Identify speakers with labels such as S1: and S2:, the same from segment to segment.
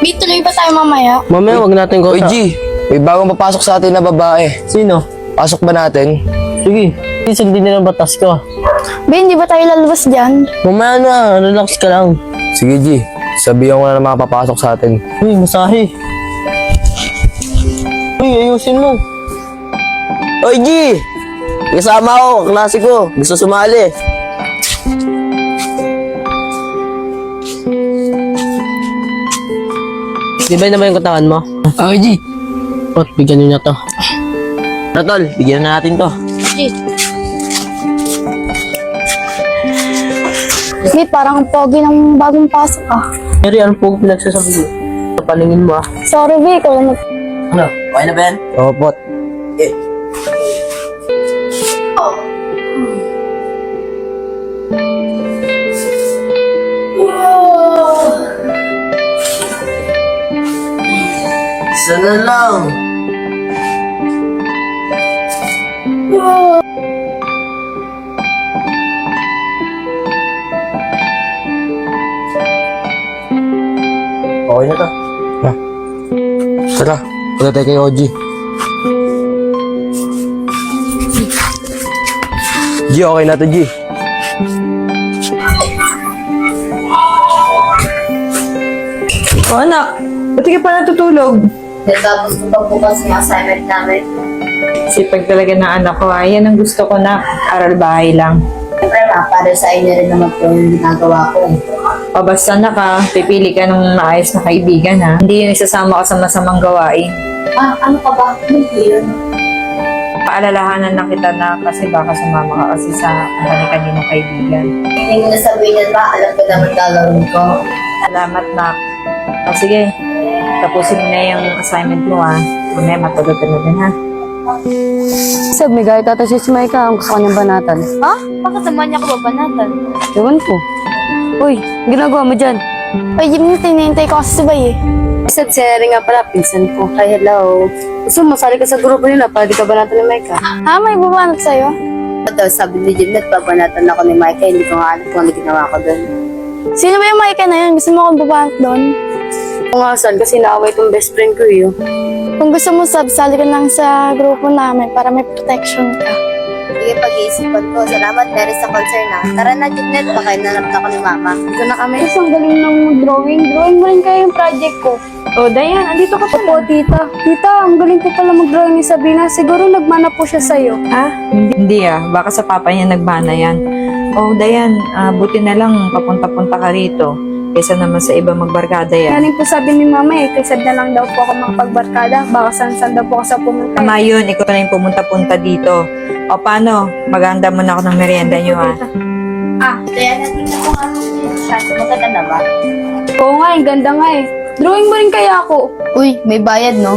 S1: May tuloy ba tayo mamaya?
S2: Mamaya, wag natin ko.
S3: Oy, G, may bagong papasok sa atin na babae.
S2: Sino?
S3: Pasok ba natin?
S2: Sige. Sundin nila ang batas ko.
S1: Ba, hindi ba tayo lalabas dyan?
S2: Mamaya na, relax ka lang.
S3: Sige, G. Sabihan ko na ng mga papasok sa atin.
S2: Uy, masahe. Uy, ayusin mo.
S3: Oy, G! Kasama ako, klase ko. Gusto sumali.
S2: Di ba naman yung katawan mo?
S3: Okay, G.
S2: Ot, bigyan nyo na to. Ratol, bigyan na natin to.
S1: May parang ang pogi ng bagong pasok ah.
S2: Mary, ano po pinagsasabi mo? Sa paningin mo ah.
S1: Sorry, Vic. Kung
S3: Ano? Okay na ba yan? Oo, pot. Eh. Isa na lang. Okay na to. Tara, punta tayo kay OG. G, okay na to, G.
S4: O anak, ba't ka pa natutulog?
S5: Tapos ko pa bukas yung assignment namin.
S4: Sipag talaga ng anak ko. Yan ang gusto ko na. Aral bahay lang.
S5: Siyempre para sa inyo rin naman po yung ginagawa ko.
S4: O basta anak ha, pipili ka ng maayos na kaibigan ha. Hindi yung isasama ka sa masamang gawain.
S5: Ah, ano ka ba? Hindi yun.
S4: Paalalahanan na kita na kasi baka sumama ka kasi sa kani-kaninong kaibigan.
S5: Hindi mo nasabihin yan ba? Alam ko naman gagawin ko.
S4: Salamat na. O sige, tapusin mo na yung assignment mo ha. Mamaya matulog ka na din ha.
S6: Sab, may gaya tata si Maika. Ang gusto ko niyang banatan.
S1: Ha? Bakit naman niya ko babanatan?
S6: Ewan ko. Uy, ginagawa mo dyan?
S1: Ay, Jim, tinihintay ko kasi si Bay eh.
S6: Isa't si Eri nga pala, pinsan ko. Hi, hello. Gusto mo, masali ka sa grupo nila para di ka banatan ni Maika.
S1: Ha? May babanat sa'yo?
S5: Daw sabi ni Jeanette, babanatan ako ni Micah. Hindi ko nga alam kung ano ginawa ko doon.
S1: Sino ba yung Micah na yun? Gusto mo akong babanat doon?
S6: Kung nga saan, kasi naaway itong best friend ko yun.
S1: Kung gusto mo, sali ka lang sa grupo namin para may protection ka.
S5: Sige, pag-iisipan ko. Salamat, Mary, sa concern na. Tara na, Jeanette. Baka nanap na ako ni Mama.
S6: Ito na kami.
S1: Mas ang galing ng drawing. Drawing mo rin kayo yung project ko.
S4: O Dayan, andito ka
S6: Opo, tita. Tita, ang galing po pala mag-drawing ni Sabrina. Siguro nagmana po siya sa'yo.
S4: Ha? Hindi ah. Baka sa papa niya nagbana yan. Oh, Dayan, buti na lang papunta-punta ka rito. Kaysa naman sa iba magbarkada yan.
S6: Galing po sabi ni mama eh, kaysa na lang daw po ako makapagbarkada. Baka saan-saan daw po ako sa pumunta.
S4: Tama yun, ikaw na yung pumunta-punta dito. O paano? Maghanda muna ako ng merienda nyo ha.
S5: Kaya natin ko nga yung chance. Maganda na ba?
S6: Oo nga, ang ganda nga eh. Drawing mo rin kaya ako.
S5: Uy, may bayad, no?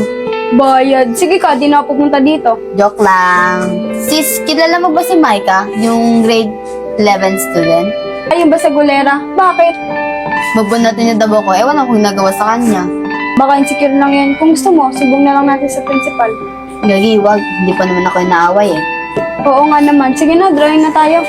S6: Bayad. Sige ka, di na ako pupunta dito.
S5: Joke lang. Sis, kilala mo ba si Micah? Yung grade 11 student?
S6: Ayun ba sa gulera? Bakit?
S5: Babunatin niya daw ako. Ewan ako kung nagawa sa kanya.
S6: Baka insecure lang yan. Kung gusto mo, subong na lang natin sa principal.
S5: Gagi, wag. Hindi pa naman ako inaaway eh.
S6: Oo nga naman. Sige na, drawing na tayo.